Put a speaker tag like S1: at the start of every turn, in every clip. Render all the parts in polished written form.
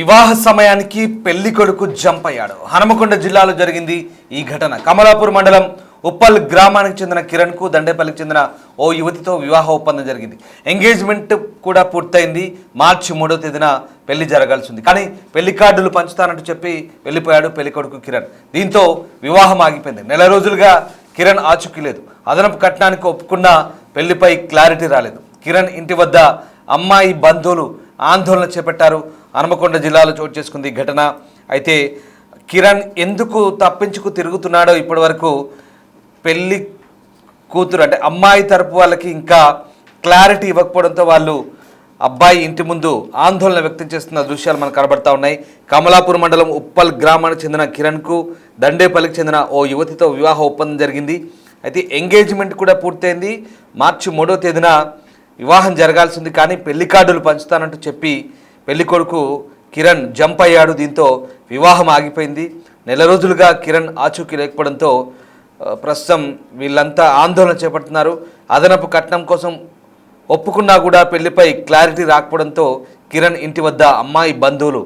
S1: వివాహ సమయానికి పెళ్లి కొడుకు జంప్ అయ్యాడు. హనుమకొండ జిల్లాలో జరిగింది ఈ ఘటన. కమలాపూర్ మండలం ఉప్పల్ గ్రామానికి చెందిన కిరణ్ కు దండేపల్లికి చెందిన ఓ యువతితో వివాహ ఒప్పందం జరిగింది. ఎంగేజ్మెంట్ కూడా పూర్తయింది. మార్చి 3వ తేదీన పెళ్లి జరగాల్సి ఉంది. కానీ పెళ్లి కార్డులు పంచుతానంటూ చెప్పి వెళ్ళిపోయాడు పెళ్లి కొడుకు కిరణ్. దీంతో వివాహం ఆగిపోయింది. నెల రోజులుగా కిరణ్ ఆచూకీ లేదు. అదనపు కట్నానికి ఒప్పుకున్న పెళ్లిపై క్లారిటీ రాలేదు. కిరణ్ ఇంటి వద్ద అమ్మాయి బంధువులు ఆందోళన చేపట్టారు. హనుమకొండ జిల్లాలో చోటు చేసుకుంది ఘటన. అయితే కిరణ్ ఎందుకు తప్పించుకు తిరుగుతున్నాడో ఇప్పటి వరకు పెళ్లి కూతురు అంటే అమ్మాయి తరపు వాళ్ళకి ఇంకా క్లారిటీ ఇవ్వకపోవడంతో వాళ్ళు అబ్బాయి ఇంటి ముందు ఆందోళన వ్యక్తం చేస్తున్న దృశ్యాలు మనకు కనబడతా ఉన్నాయి. కమలాపూర్ మండలం ఉప్పల్ గ్రామానికి చెందిన కిరణ్కు దండేపల్లికి చెందిన ఓ యువతితో వివాహ ఒప్పందం జరిగింది. అయితే ఎంగేజ్మెంట్ కూడా పూర్తయింది. మార్చి 3వ తేదీన వివాహం జరగాల్సింది. కానీ పెళ్లి కార్డులు పంచుతానంటూ చెప్పి పెళ్లి కొడుకు కిరణ్ జంప్ అయ్యాడు. దీంతో వివాహం ఆగిపోయింది. నెల రోజులుగా కిరణ్ ఆచూకీ లేకపోవడంతో ప్రస్తుతం వీళ్ళంతా ఆందోళన చేపడుతున్నారు. అదనపు కట్నం కోసం ఒప్పుకున్నా కూడా పెళ్లిపై క్లారిటీ రాకపోవడంతో కిరణ్ ఇంటి వద్ద అమ్మాయి బంధువులు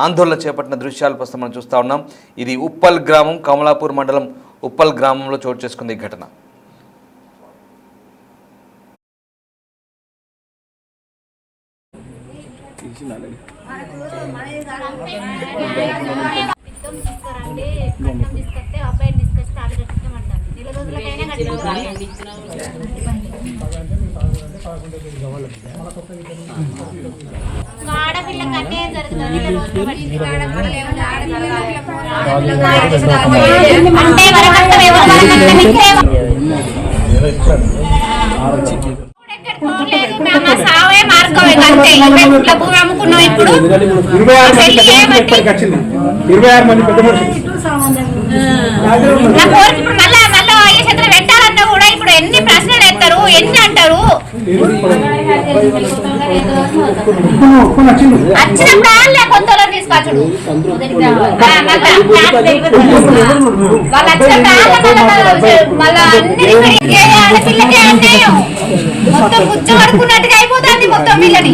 S1: ఆందోళన చేపట్టిన దృశ్యాలు ప్రస్తుతం మనం చూస్తూ ఉన్నాం. ఇది ఉప్పల్ గ్రామం, కమలాపూర్ మండలం ఉప్పల్ గ్రామంలో చోటు చేసుకుంది ఈ ఘటన.
S2: అమ్ముకున్నాం. ఇప్పుడు 26 మంది పెద్ద పెట్టాలన్నా కూడా ఇప్పుడు ఎన్ని ప్రశ్నలు ఎత్తారు, ఎన్ని అంటారు. వచ్చినప్పుడు వాళ్ళే కొత్త తీసుకొచ్చుడు వాళ్ళు మళ్ళీ ఆడపిల్లకే అన్యాయం. మొత్తం కూర్చోబడుకున్నట్టుగా అయిపోతుంది మొత్తం పిల్లని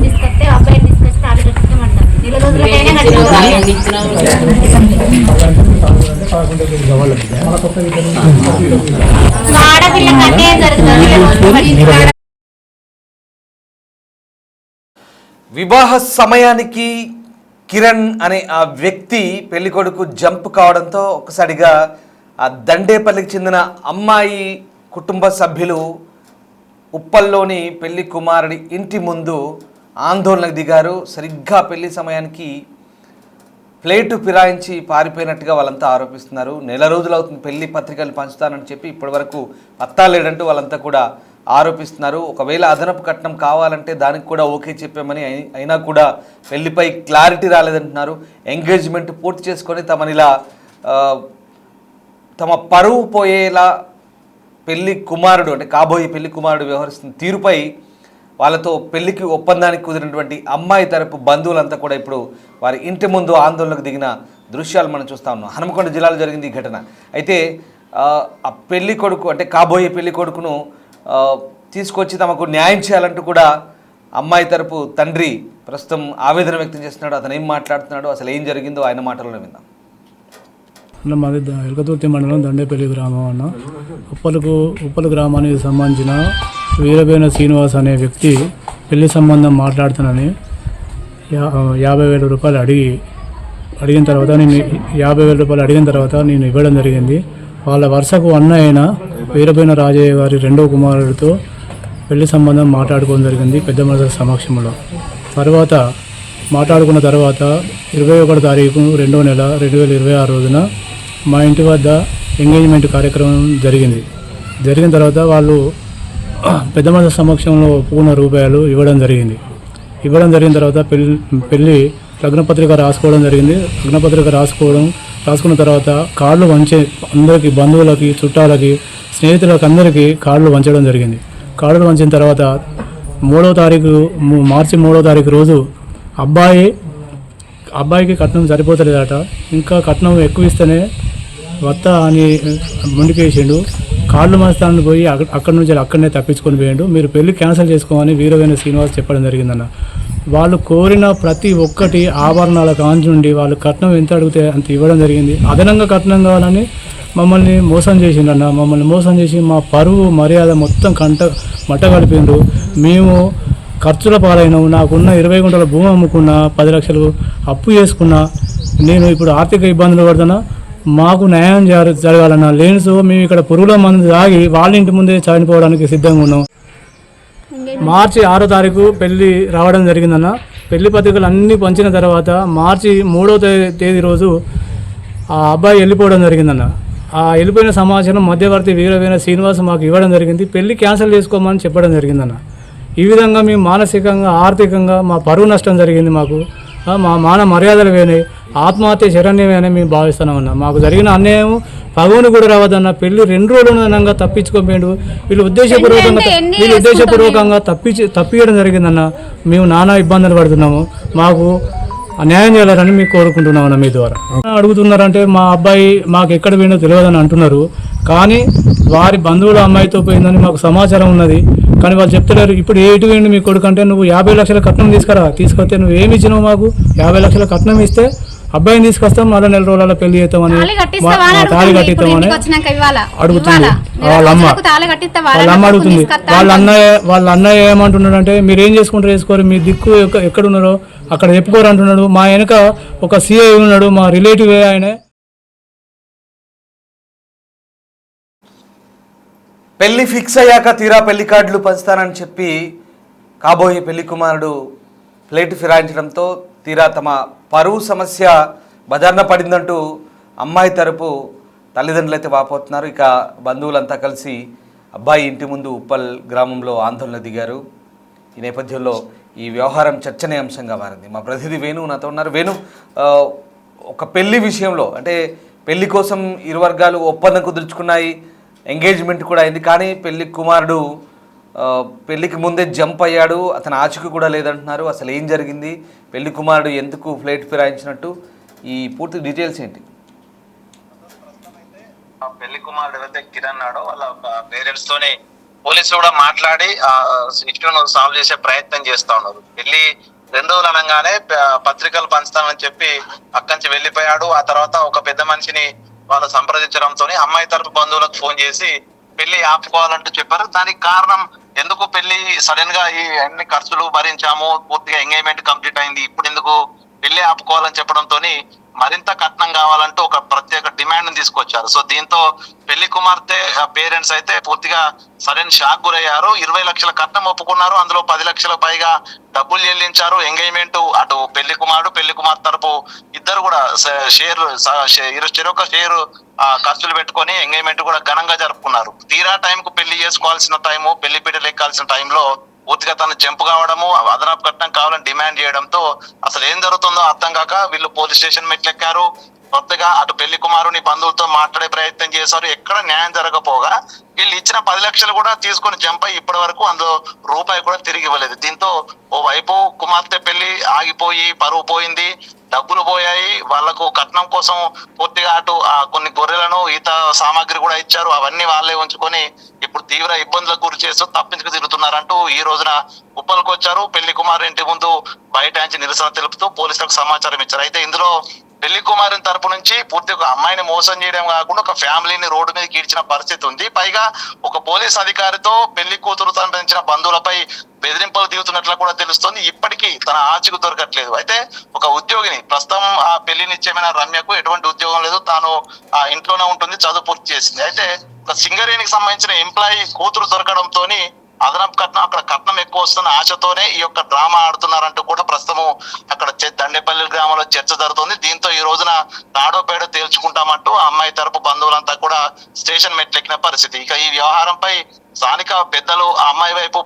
S2: తీసుకొస్తే అబ్బాయి తీసుకొచ్చి తాళి కట్టుకోమంటారు. నెల రోజులకైనా ఆడపిల్లకి అన్యాయం జరుగుతుంది.
S1: వివాహ సమయానికి కిరణ్ అనే ఆ వ్యక్తి పెళ్లి కొడుకు జంప్ కావడంతో ఒక్కసారిగా ఆ దండేపల్లికి చెందిన అమ్మాయి కుటుంబ సభ్యులు ఉప్పల్లోని పెళ్లి కుమారుడి ఇంటి ముందు ఆందోళనకు దిగారు. సరిగ్గా పెళ్లి సమయానికి ప్లేటు ఫిరాయించి పారిపోయినట్టుగా వాళ్ళంతా ఆరోపిస్తున్నారు. నెల రోజులు అవుతుంది పెళ్లి పత్రికలు పంచుతానని చెప్పి ఇప్పటి వరకు పత్తా లేడంటూ వాళ్ళంతా కూడా ఆరోపిస్తున్నారు. ఒకవేళ అదనపు కట్నం కావాలంటే దానికి కూడా ఓకే చెప్పామని అయినా కూడా పెళ్లిపై క్లారిటీ రాలేదంటున్నారు. ఎంగేజ్మెంట్ పూర్తి చేసుకొని తమనిలా తమ పరువు పోయేలా పెళ్లి కుమారుడు అంటే కాబోయే పెళ్లి కుమారుడు వ్యవహరిస్తున్న తీరుపై వాళ్ళతో పెళ్లికి ఒప్పందానికి కుదిరినటువంటి అమ్మాయి తరపు బంధువులంతా కూడా ఇప్పుడు వారి ఇంటి ముందు ఆందోళనకు దిగిన దృశ్యాలు మనం చూస్తూ ఉన్నాం. హనుమకొండ జిల్లాలో జరిగింది ఈ ఘటన. అయితే ఆ పెళ్లి కొడుకు అంటే కాబోయే పెళ్లి కొడుకును తీసుకొచ్చి తమకు న్యాయం చేయాలంటూ కూడా అమ్మాయి తరపు తండ్రి ప్రస్తుతం ఆవేదన వ్యక్తం చేస్తున్నాడు. అతను ఏం మాట్లాడుతున్నాడు, అసలు ఏం జరిగిందో ఆయన మాటల్లో విందాం.
S3: మాది ఎలకతుర్తి మండలం దండేపల్లి గ్రామం అన్న. ఉప్పల్ గ్రామానికి సంబంధించిన వీరబేన శ్రీనివాస్ అనే వ్యక్తి పెళ్లి సంబంధం మాట్లాడుతానని 50,000 రూపాయలు అడిగిన తర్వాత నేను ఇవ్వడం జరిగింది. వాళ్ళ వరుసకు అన్న అయిన వీరబేన రాజయ్య గారి 2వ కుమారుడితో పెళ్లి సంబంధం మాట్లాడుకోవడం జరిగింది పెద్ద మనుషుల సమక్షంలో. మాట్లాడుకున్న తర్వాత 21వ తారీఖు 2వ నెల 2026 రోజున మా ఇంటి వద్ద ఎంగేజ్మెంట్ కార్యక్రమం జరిగిన తర్వాత వాళ్ళు పెద్ద మనుషుల సమక్షంలో ఒప్పుకున్న రూపాయలు ఇవ్వడం జరిగిన తర్వాత పెళ్లి లగ్నపత్రిక రాసుకోవడం జరిగింది. రాసుకున్న తర్వాత కార్డులు వంచే అందరికీ బంధువులకి, చుట్టాలకి, స్నేహితులకు అందరికీ కార్డులు వంచడం జరిగింది. కార్డులు వంచిన తర్వాత మార్చి 3వ తారీఖు రోజు అబ్బాయికి కట్నం సరిపోతలేదట. ఇంకా కట్నం ఎక్కువ ఇస్తేనే వత్త అని ముందుకేసిండు. కాళ్ళు మస్తాన్ని పోయి అక్కడి నుంచి అక్కడనే తప్పించుకొని పోయిండు. మీరు పెళ్లి క్యాన్సిల్ చేసుకోమని వీరవేణ శ్రీనివాస్ చెప్పడం జరిగిందన్న. వాళ్ళు కోరిన ప్రతి ఒక్కటి ఆభరణాల కాంచి నుండి వాళ్ళు కట్నం ఎంత అడిగితే అంత ఇవ్వడం జరిగింది. అదనంగా కట్నం కావాలని మమ్మల్ని మోసం చేసిండన్న. మమ్మల్ని మోసం చేసి మా పరువు మర్యాద మొత్తం మట్ట కలిపిండ్రు. మేము ఖర్చుల పాలైనాము. నాకున్న 20 గుంటల భూమి అమ్ముకున్నా, 10 లక్షలు అప్పు చేసుకున్నా. నేను ఇప్పుడు ఆర్థిక ఇబ్బందులు పడుతున్నా. మాకు న్యాయం జరగాలన్నా. లేని సో మేము ఇక్కడ పురుగుల మందు తాగి వాళ్ళ ఇంటి ముందే చనిపోవడానికి సిద్ధంగా ఉన్నాం. మార్చి 6వ తారీఖు పెళ్లి రావడం జరిగిందన్న. పెళ్లి పత్రికలు అన్నీ పంచిన తర్వాత మార్చి 3వ తేదీ రోజు ఆ అబ్బాయి వెళ్ళిపోవడం జరిగిందన్న. ఆ వెళ్ళిపోయిన సమాచారం మధ్యవర్తి వీరవేణ శ్రీనివాస్ మాకు ఇవ్వడం జరిగింది. పెళ్లి క్యాన్సిల్ చేసుకోమని చెప్పడం జరిగిందన్న. ఈ విధంగా మేము మానసికంగా, ఆర్థికంగా మా పరువు నష్టం జరిగింది. మాకు మా మాన మర్యాదలు వేనాయి. ఆత్మహత్య శరణ్యమని మేము భావిస్తున్నామన్న. మాకు జరిగిన అన్యాయం పగవును కూడా రావద్దన్న. పెళ్లి 2 రోజులు తప్పించుకోపోయిండు. వీళ్ళు ఉద్దేశపూర్వకంగా తప్పియడం జరిగిందన్న. మేము నానా ఇబ్బందులు పడుతున్నాము. మాకు న్యాయం చేయాలని మీకు కోరుకుంటున్నామన్న. మీ ద్వారా అడుగుతున్నారంటే మా అబ్బాయి మాకు ఎక్కడ పోయిందో తెలియదని అంటున్నారు. కానీ వారి బంధువుల అమ్మాయితో పోయిందని మాకు సమాచారం ఉన్నది. కానీ వాళ్ళు చెప్తలేరు. ఇప్పుడు ఎటు పోయిండు మీ కొడుకు అంటే, నువ్వు 50 లక్షల కట్నం తీసుకొస్తే నువ్వు ఏమి ఇచ్చినావు? మాకు 50 లక్షల కట్నం ఇస్తే అబ్బాయిని తీసుకొస్తాం, మళ్ళీ 4 రోజుల పెళ్లి చేస్తామని, తాళి కట్టిస్తామని అడుగుతుంది వాళ్ళ అమ్మ. అడుగుతుంది. వాళ్ళ అన్నయ్య ఏమంటున్నాడు అంటే, మీరు ఏం చేసుకుంటారు చేసుకోరు, మీ దిక్కు ఎక్కడున్నారో అక్కడ చెప్పుకోరు అంటున్నాడు. మా వెనక ఒక సిఐ ఉన్నాడు, మా రిలేటివ్ ఆయన.
S1: పెళ్లి ఫిక్స్ అయ్యాక తీరా పెళ్లి కార్డులు పంచుతానని చెప్పి కాబోయే పెళ్లి కుమారుడు ప్లేట్ ఫిరాయించడంతో తీరా తమ పరువు సమస్య బజార్న పడిందంటూ అమ్మాయి తరపు తల్లిదండ్రులు అయితే వాపోతున్నారు. ఇక బంధువులంతా కలిసి అబ్బాయి ఇంటి ముందు ఉప్పల్ గ్రామంలో ఆందోళన దిగారు. ఈ నేపథ్యంలో ఈ వ్యవహారం చర్చనీయాంశంగా మారింది. మా ప్రతినిధి వేణు నాతో ఉన్నారు. వేణు, ఒక పెళ్లి విషయంలో అంటే పెళ్లి కోసం ఇరు వర్గాలు ఒప్పందం కుదుర్చుకున్నాయి, ఎంగేజ్మెంట్ కూడా అయింది. కానీ పెళ్లి కుమారుడు పెళ్లికి ముందే జంప్ అయ్యాడు, అతని ఆచూకీ కూడా లేదంటున్నారు. అసలు ఏం జరిగింది, పెళ్లి కుమారుడు ఎందుకు ఫ్లైట్ ఫిరాయించినట్టు, ఈ పూర్తి డీటెయిల్స్ ఏంటి?
S4: పెళ్లి కుమారుడు ఏదైతే కిరణ్ నాడో వాళ్ళ పేరెంట్స్ తోనే పోలీసులు కూడా మాట్లాడి ఆ ఇష్యూను సాల్వ్ చేసే ప్రయత్నం చేస్తా ఉన్నారు. పెళ్లి 2 రోజులు అనగానే పత్రికలు పంచుతామని చెప్పి అక్కడి నుంచి వెళ్ళిపోయాడు. ఆ తర్వాత ఒక పెద్ద మనిషిని వాళ్ళు సంప్రదించడంతో అమ్మాయి తరపు బంధువులకు ఫోన్ చేసి పెళ్లి ఆపుకోవాలంటూ చెప్పారు. దానికి కారణం ఎందుకు పెళ్లి సడన్ గా ఈ అన్ని ఖర్చులు భరించాము, పూర్తిగా ఎంగేజ్మెంట్ కంప్లీట్ అయింది, ఇప్పుడు ఎందుకు పెళ్లి ఆపుకోవాలని చెప్పడంతో మరింత కట్నం కావాలంటూ ఒక ప్రత్యేక డిమాండ్ తీసుకొచ్చారు. సో దీంతో పెళ్లి కుమార్తె పేరెంట్స్ అయితే పూర్తిగా సరైన షాక్ గురయ్యారు. 20 లక్షల కట్నం ఒప్పుకున్నారు, అందులో 10 లక్షల పైగా డబ్బులు చెల్లించారు. ఎంగేజ్మెంట్ అటు పెళ్లి కుమారుడు పెళ్లి కుమార్తె తరపు ఇద్దరు కూడా చెరొక షేరు ఖర్చులు పెట్టుకొని ఎంగేజ్మెంట్ కూడా ఘనంగా జరుపుకున్నారు. తీరా టైంకు పెళ్లి చేసుకోవాల్సిన టైము, పెళ్లి పీటలు ఎక్కాల్సిన టైంలో పూర్తిగా తను జంప్ కావడము, అదనపు కట్నం కావాలని డిమాండ్ చేయడంతో అసలు ఏం జరుగుతుందో అర్థం కాక వీళ్ళు పోలీస్ స్టేషన్ మెట్లెక్కారు. కొత్తగా అటు పెళ్లి కుమారుని బంధువులతో మాట్లాడే ప్రయత్నం చేశారు. ఎక్కడ న్యాయం జరగపోగా వీళ్ళు ఇచ్చిన 10 లక్షలు కూడా తీసుకొని జంప్ అయ్యి ఇప్పటి వరకు అందులో రూపాయి కూడా తిరిగి ఇవ్వలేదు. దీంతో ఓ వైపు కుమార్తె పెళ్లి ఆగిపోయి పరువు పోయింది, డబ్బులు పోయాయి. వాళ్లకు కట్నం కోసం పూర్తిగా అటు కొన్ని గొర్రెలను ఈత సామాగ్రి కూడా ఇచ్చారు. అవన్నీ వాళ్ళే ఉంచుకొని ఇప్పుడు తీవ్ర ఇబ్బందులకు గురి చేస్తూ తప్పించుకు తిరుగుతున్నారంటూ ఈ రోజున ఉప్పల్కి వచ్చారు. పెళ్లి కుమారు ఇంటి ముందు బయటాంచి నిరసన తెలుపుతూ పోలీసులకు సమాచారం ఇచ్చారు. అయితే ఇందులో పెళ్లి కుమారుని తరపు నుంచి పూర్తి ఒక అమ్మాయిని మోసం చేయడం కాకుండా ఒక ఫ్యామిలీని రోడ్డు మీద కీడ్చిన పరిస్థితి ఉంది. పైగా ఒక పోలీస్ అధికారితో పెళ్లి కూతురు సంబంధించిన బంధువులపై బెదిరింపులు దిగుతున్నట్లు కూడా తెలుస్తోంది. ఇప్పటికీ తన ఆచూకు దొరకట్లేదు. అయితే ఒక ఉద్యోగిని ప్రస్తుతం ఆ పెళ్లి నిశ్చయమైన రమ్యకు ఎటువంటి ఉద్యోగం లేదు, తాను ఆ ఇంట్లోనే ఉంటుంది, చదువు పూర్తి చేసింది. అయితే ఒక సింగరేణికి సంబంధించిన ఎంప్లాయీ కూతురు దొరకడంతో అదనపు కట్నం, అక్కడ కట్నం ఎక్కువ వస్తున్న ఆశతోనే ఈ యొక్క డ్రామా ఆడుతున్నారంటూ కూడా ప్రస్తుతము అక్కడ దండేపల్లి గ్రామంలో చర్చ జరుగుతుంది. దీంతో ఈ రోజున నాడోపేడో తేల్చుకుంటామంటూ ఆ అమ్మాయి తరపు బంధువులంతా కూడా స్టేషన్ మెట్లెక్కిన పరిస్థితి. ఇక ఈ వ్యవహారంపై స్థానిక పెద్దలు ఆ అమ్మాయి వైపు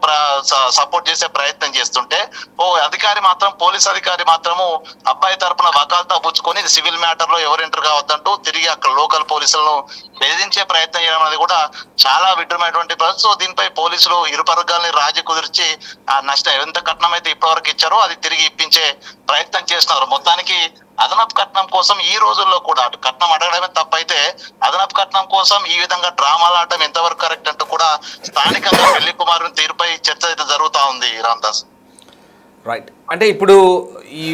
S4: సపోర్ట్ చేసే ప్రయత్నం చేస్తుంటే ఓ అధికారి మాత్రం, పోలీస్ అధికారి మాత్రము అబ్బాయి తరపున వకాల్తా పుచ్చుకొని ఇది సివిల్ మ్యాటర్ లో ఎవరు ఎంటర్ కావద్దంటూ తిరిగి అక్కడ లోకల్ పోలీసులను బెదిరించే ప్రయత్నం చేయడం అనేది కూడా చాలా విడ్డమైనటువంటి పరిస్థితి. సో దీనిపై పోలీసులు ఇరు వర్గాలని రాజీ కుదిర్చి ఆ నష్టం ఎంత కట్నం అయితే ఇప్పటివరకు ఇచ్చారో అది తిరిగి ఇప్పించే ప్రయత్నం చేస్తున్నారు. మొత్తానికి అదనపు కట్నం కోసం ఈ రోజుల్లో కూడా అటు కట్నం అడగడమే తప్పైతే అదనపు కట్నం కోసం ఈ విధంగా డ్రామాలు ఆడటం ఎంతవరకు కరెక్ట్ అంటూ కూడా స్థానికంగా పెళ్లి కుమారుని తీరుపై చర్చ అయితే జరుగుతా ఉంది రామదాస్.
S1: రైట్. అంటే ఇప్పుడు ఈ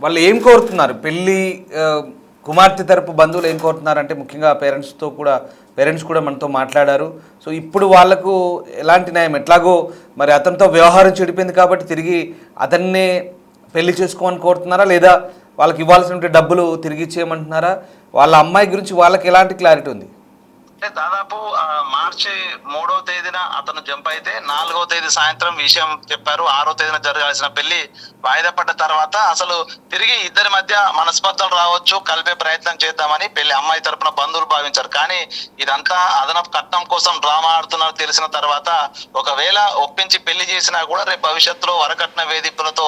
S1: వాళ్ళు ఏం కోరుతున్నారు, పెళ్ళి కుమార్తె తరపు బంధువులు ఏం కోరుతున్నారు అంటే ముఖ్యంగా పేరెంట్స్ కూడా మనతో మాట్లాడారు. సో ఇప్పుడు వాళ్ళకు ఎలాంటి న్యాయం, ఎట్లాగో మరి అతనితో వ్యవహారం చెడిపోయింది కాబట్టి తిరిగి అతన్నే పెళ్లి చేసుకోమని కోరుతున్నారా, లేదా వాళ్ళకి ఇవ్వాల్సిన డబ్బులు తిరిగి ఇచ్చేయమంటున్నారా? వాళ్ళ అమ్మాయి గురించి వాళ్ళకి ఎలాంటి క్లారిటీ ఉంది?
S4: అంటే దాదాపు మార్చి 3వ తేదీన అతను జంప్ అయితే 4వ తేదీ సాయంత్రం విషయం చెప్పారు. 6వ తేదీన జరగాల్సిన పెళ్లి వాయిదా పడ్డ తర్వాత అసలు తిరిగి ఇద్దరి మధ్య మనస్పర్ధలు రావచ్చు, కలిపే ప్రయత్నం చేద్దామని పెళ్లి అమ్మాయి తరపున బంధువులు భావించారు. కానీ ఇదంతా అదనపు కట్నం కోసం డ్రామా ఆడుతున్నారు తెలిసిన తర్వాత ఒకవేళ ఒప్పించి పెళ్లి చేసినా కూడా రేపు భవిష్యత్తులో వరకట్న వేధింపులతో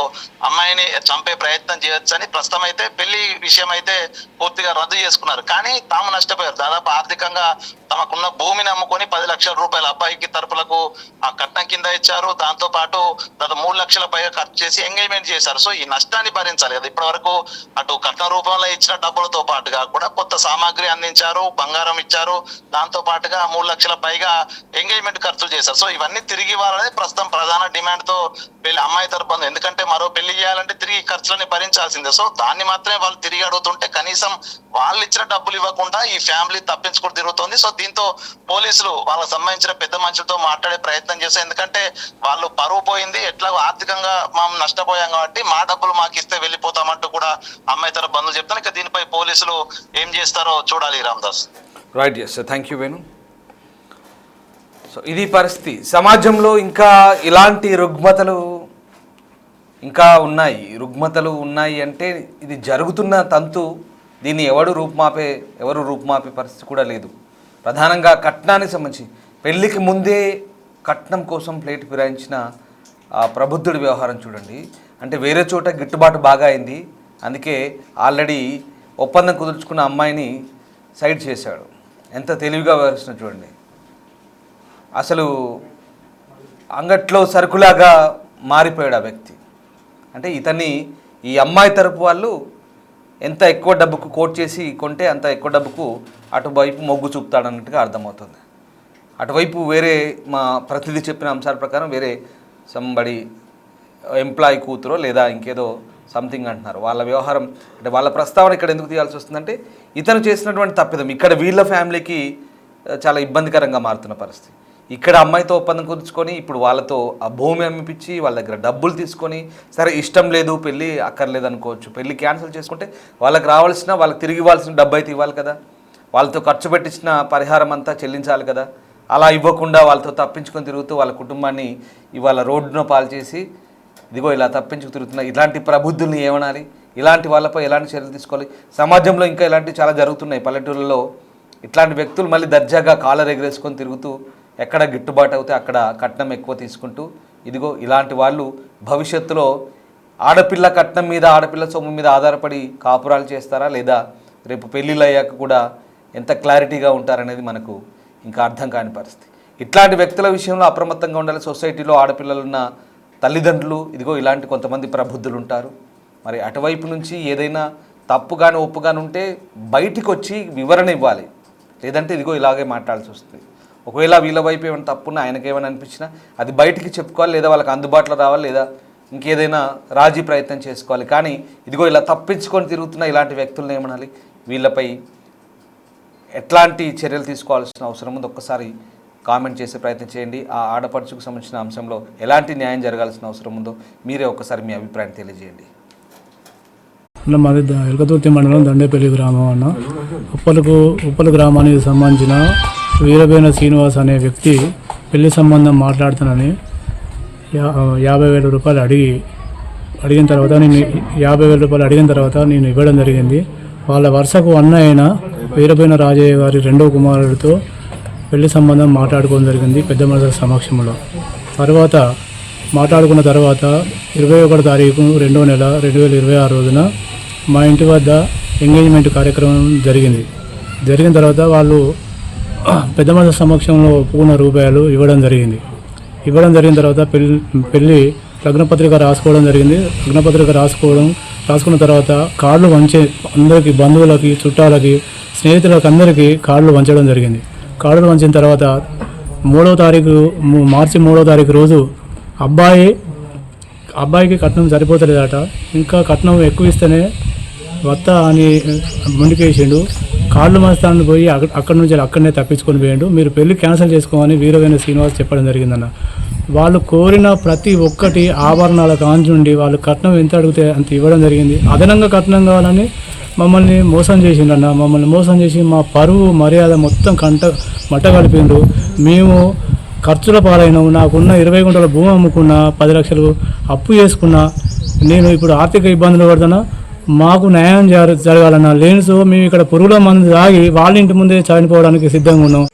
S4: అమ్మాయిని చంపే ప్రయత్నం చేయొచ్చని ప్రస్తుతం అయితే పెళ్లి విషయం అయితే పూర్తిగా రద్దు చేసుకున్నారు. కానీ తాము నష్టపోయారు. దాదాపు ఆర్థికంగా తమకున్న భూమిని అమ్ముకొని 10 లక్షల రూపాయలు అబ్బాయికి తరపులకు ఆ కట్నం కింద ఇచ్చారు. దాంతో పాటు దాదాపు 3 లక్షల పైగా ఖర్చు చేసి ఎంగేజ్మెంట్ చేశారు. సో ఈ నష్టాన్ని భరించాలి కదా. ఇప్పటి వరకు అటు కట్న రూపంలో ఇచ్చిన డబ్బులతో పాటుగా కూడా కొత్త సామాగ్రి అందించారు, బంగారం ఇచ్చారు, దాంతో పాటుగా 3 లక్షల పైగా ఎంగేజ్మెంట్ ఖర్చులు చేశారు. సో ఇవన్నీ తిరిగి ఇవ్వాలనేది ప్రస్తుతం ప్రధాన డిమాండ్ తో పెళ్లి అమ్మాయి తరపున. ఎందుకంటే మరో పెళ్లి చేయాలంటే తిరిగి ఖర్చులని భరించాల్సిందే. సో దాన్ని మాత్రమే వాళ్ళు తిరిగి అడుగుతుంటే కనీసం వాళ్ళు ఇచ్చిన డబ్బులు ఇవ్వకుండా ఈ ఫ్యామిలీ తప్పించుకుని తిరుగుతుంది. సో దీంతో పోలీసులు వాళ్ళకి సంబంధించిన పెద్ద మనుషులతో మాట్లాడే ప్రయత్నం చేశారు. ఎందుకంటే వాళ్ళు పరువు పోయింది, ఎట్లాగో ఆర్థికంగా మనం నష్టపోయాం కాబట్టి మా డబ్బులు మాకు ఇస్తే వెళ్ళిపోతామంటూ కూడా అమ్మాయి తరపు బంధువులు చెప్తాను. ఇక దీనిపై పోలీసులు ఏం చేస్తారో చూడాలి Ramadas.
S1: Right, yes, thank you Venu. So ఇది పరిస్థితి. సమాజంలో ఇంకా ఇలాంటి రుగ్మతలు ఉన్నాయి అంటే ఇది జరుగుతున్న తంతు. దీన్ని ఎవరు రూపుమాపే పరిస్థితి కూడా లేదు. ప్రధానంగా కట్నానికి సంబంధించి పెళ్ళికి ముందే కట్నం కోసం ప్లేట్ ఫిరాయించిన ప్రబుద్ధుడి వ్యవహారం చూడండి. అంటే వేరే చోట గిట్టుబాటు బాగా అయింది, అందుకే ఆల్రెడీ ఒప్పందం కుదుర్చుకున్న అమ్మాయిని సైడ్ చేశాడు. ఎంత తెలివిగా వ్యవహరిస్తున్నా చూడండి. అసలు అంగట్లో సరుకులాగా మారిపోయాడు ఆ వ్యక్తి. అంటే ఈ అమ్మాయి తరపు వాళ్ళు ఎంత ఎక్కువ డబ్బుకు కోట్ చేసి కొంటే అంత ఎక్కువ డబ్బుకు అటువైపు మొగ్గు చూపుతాడన్నట్టుగా అర్థమవుతుంది. అటువైపు వేరే మా ప్రతిదీ చెప్పిన అంశాల ప్రకారం వేరే సంబడి ఎంప్లాయీ కూతురో లేదా ఇంకేదో సంథింగ్ అంటున్నారు. వాళ్ళ వ్యవహారం అంటే వాళ్ళ ప్రస్తావన ఇక్కడ ఎందుకు తీయాల్సి వస్తుందంటే ఇతను చేసినటువంటి తప్పిదం ఇక్కడ వీళ్ళ ఫ్యామిలీకి చాలా ఇబ్బందికరంగా మారుతున్న పరిస్థితి. ఇక్కడ అమ్మాయితో ఒప్పందం కుదుర్చుకొని ఇప్పుడు వాళ్ళతో ఆ భూమి అమ్మిపించి వాళ్ళ దగ్గర డబ్బులు తీసుకొని, సరే ఇష్టం లేదు పెళ్ళి అక్కర్లేదు అనుకోవచ్చు, పెళ్ళి క్యాన్సిల్ చేసుకుంటే వాళ్ళకి తిరిగి ఇవ్వాల్సిన డబ్బు అయితే ఇవ్వాలి కదా, వాళ్ళతో ఖర్చు పెట్టించిన పరిహారం అంతా చెల్లించాలి కదా. అలా ఇవ్వకుండా వాళ్ళతో తప్పించుకొని తిరుగుతూ వాళ్ళ కుటుంబాన్ని ఇవాళ రోడ్డున పాలు చేసి ఇదిగో ఇలా తప్పించుకు తిరుగుతున్నా. ఇలాంటి ప్రబుద్ధుల్ని ఏమనాలి? ఇలాంటి వాళ్ళపై ఎలాంటి చర్యలు తీసుకోవాలి? సమాజంలో ఇంకా ఇలాంటివి చాలా జరుగుతున్నాయి. పల్లెటూళ్ళలో ఇట్లాంటి వ్యక్తులు మళ్ళీ దర్జాగా కాలర్ ఎగరేసుకొని తిరుగుతూ ఎక్కడ గిట్టుబాటు అవుతే అక్కడ కట్నం ఎక్కువ తీసుకుంటూ ఇదిగో ఇలాంటి వాళ్ళు భవిష్యత్తులో ఆడపిల్ల కట్నం మీద ఆడపిల్ల సొమ్ము మీద ఆధారపడి కాపురాలు చేస్తారా, లేదా రేపు పెళ్ళిళ్ళు అయ్యాక కూడా ఎంత క్లారిటీగా ఉంటారనేది మనకు ఇంకా అర్థం కాని పరిస్థితి. ఇట్లాంటి వ్యక్తుల విషయంలో అప్రమత్తంగా ఉండాలి. సొసైటీలో ఆడపిల్లలున్న తల్లిదండ్రులు ఇదిగో ఇలాంటి కొంతమంది ప్రబుద్ధులు ఉంటారు. మరి అటువైపు నుంచి ఏదైనా తప్పుగాని ఒప్పుగాని ఉంటే బయటికి వచ్చి వివరణ ఇవ్వాలి, లేదంటే ఇదిగో ఇలాగే మాట్లాడాల్సి వస్తుంది. ఒకవేళ వీళ్ళ వైపు ఏమైనా తప్పున్నా ఆయనకేమైనా అనిపించినా అది బయటికి చెప్పుకోవాలి, లేదా వాళ్ళకి అందుబాటులో రావాలి, లేదా ఇంకేదైనా రాజీ ప్రయత్నం చేసుకోవాలి. కానీ ఇదిగో ఇలా తప్పించుకొని తిరుగుతున్న ఇలాంటి వ్యక్తులను ఏమనాలి, వీళ్ళపై ఎట్లాంటి చర్యలు తీసుకోవాల్సిన అవసరం ఉంది ఒక్కసారి కామెంట్ చేసే ప్రయత్నం చేయండి. ఆ ఆడపడుచుకు సంబంధించిన అంశంలో ఎలాంటి న్యాయం జరగాల్సిన అవసరం ఉందో మీరే ఒక్కసారి మీ అభిప్రాయం తెలియజేయండి.
S3: మాది ఎలకతుర్తి మండలం దండేపల్లి గ్రామం అన్న. ఉప్పలు గ్రామానికి సంబంధించిన వీరబేన శ్రీనివాస్ అనే వ్యక్తి పెళ్లి సంబంధం మాట్లాడుతానని 50,000 రూపాయలు అడిగిన తర్వాత నేను ఇవ్వడం జరిగింది. వాళ్ళ వరుసకు అన్న అయిన వీరబేన రాజయ్య గారి రెండవ కుమారుడితో పెళ్లి సంబంధం మాట్లాడుకోవడం జరిగింది పెద్ద మనుషుల సమక్షంలో. మాట్లాడుకున్న తర్వాత 21 తారీఖు 2వ నెల 2026 రోజున మా ఇంటి వద్ద ఎంగేజ్మెంట్ కార్యక్రమం జరిగిన తర్వాత వాళ్ళు పెద్ద మనుషుల సమక్షంలో ₹1,000 ఇవ్వడం జరిగిన తర్వాత పెళ్ళి లగ్నపత్రిక రాసుకోవడం జరిగింది. లగ్నపత్రిక రాసుకున్న తర్వాత కార్డులు అందరికీ బంధువులకి, చుట్టాలకి, స్నేహితులకు అందరికీ కార్డులు పంచడం జరిగింది. కార్డులు పంచిన తర్వాత మార్చి 3వ తారీఖు రోజు అబ్బాయికి కట్నం సరిపోతలేదట, ఇంకా కట్నం ఎక్కువ ఇస్తేనే వత్త అని ముందుకేసిండు. కార్డులు మస్తాన్ని పోయి అక్కడి నుంచి అక్కడనే తప్పించుకొని పోయిండు. మీరు పెళ్లి క్యాన్సిల్ చేసుకోమని వీరవేణు శ్రీనివాస్ చెప్పడం జరిగిందన్న. వాళ్ళు కోరిన ప్రతి ఒక్కటి ఆభరణాల కాంచుండి వాళ్ళు కట్నం ఎంత అడిగితే అంత ఇవ్వడం జరిగింది. అదనంగా కట్నం కావాలని మమ్మల్ని మోసం చేసిండన్న. మమ్మల్ని మోసం చేసి మా పరువు మర్యాద మొత్తం మట్ట కలిపిండు. మేము ఖర్చుల పాలైనాము. నాకున్న 20 గుంటల భూమి అమ్ముకున్నా, 10 లక్షలు అప్పు చేసుకున్నా. నేను ఇప్పుడు ఆర్థిక ఇబ్బందులు పడుతున్నా. మాకు న్యాయం జరగాలన్నా. లేని సో మేము ఇక్కడ పురుగుల మందు తాగి వాళ్ళ ఇంటి ముందే చనిపోవడానికి సిద్ధంగా ఉన్నాం.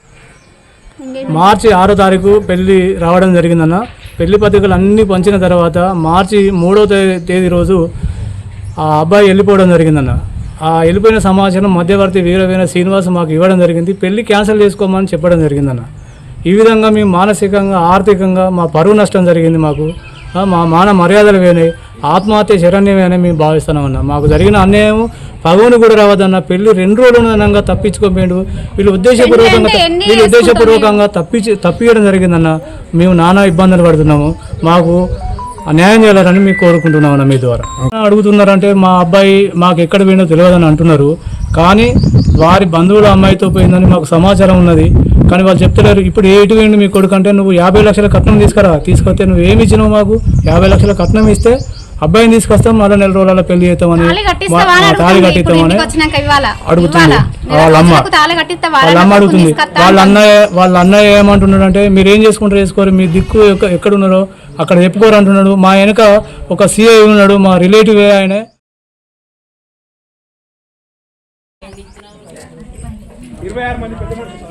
S3: మార్చి 6వ తారీఖు పెళ్లి రావడం జరిగిందన్న. పెళ్లి పత్రికలు అన్నీ పంచిన తర్వాత మార్చి 3వ తేదీ రోజు ఆ అబ్బాయి వెళ్ళిపోవడం జరిగిందన్న. ఆ వెళ్ళిపోయిన సమాచారం మధ్యవర్తి వీరవేణ శ్రీనివాస్ మాకు ఇవ్వడం జరిగింది. పెళ్లి క్యాన్సిల్ చేసుకోమని చెప్పడం జరిగిందన్న. ఈ విధంగా మేము మానసికంగా, ఆర్థికంగా మా పరువు నష్టం జరిగింది. మాకు మా మాన మర్యాదలు వేనాయి. ఆత్మహత్య శరణ్యమే అని మేము భావిస్తున్నామన్నా. మాకు జరిగిన అన్యాయం పగవును కూడా రావద్దన్న. పెళ్లి 2 రోజులు తప్పించుకోపోయాడు. వీళ్ళు ఉద్దేశపూర్వకంగా తప్పియడం జరిగిందన్న. మేము నానా ఇబ్బందులు పడుతున్నాము. మాకు న్యాయం చేయాలని మీకు కోరుకుంటున్నామన్న. మీ ద్వారా అడుగుతున్నారంటే మా అబ్బాయి మాకు ఎక్కడ పోయిందో తెలియదని అంటున్నారు. కానీ వారి బంధువుల అమ్మాయితో పోయిందని మాకు సమాచారం ఉన్నది. కానీ వాళ్ళు చెప్తలేరు. ఇప్పుడు ఎటు పోయింది మీ కొడుకు అంటే, నువ్వు 50 లక్షల కట్నం తీసుకొస్తే నువ్వు ఏమి ఇచ్చినావు? మాకు 50 లక్షల కట్నం ఇస్తే అబ్బాయిని తీసుకొస్తాం, మళ్ళీ 4 రోజుల పెళ్లి చేస్తామని, తాళి కట్టిస్తామని అడుగుతుంది వాళ్ళ అమ్మ అడుగుతుంది. వాళ్ళ అన్నయ్య ఏమంటున్నాడు అంటే, మీరు ఏం చేసుకుంటారో చేసుకోరు, మీ దిక్కు ఎక్కడున్నారో అక్కడ చెప్పుకోరు అంటున్నాడు. మా వెనక ఒక సిఐ ఉన్నాడు, మా రిలేటివ్ ఆయనే.
S5: 26 మంది పెద్ద మనుషులు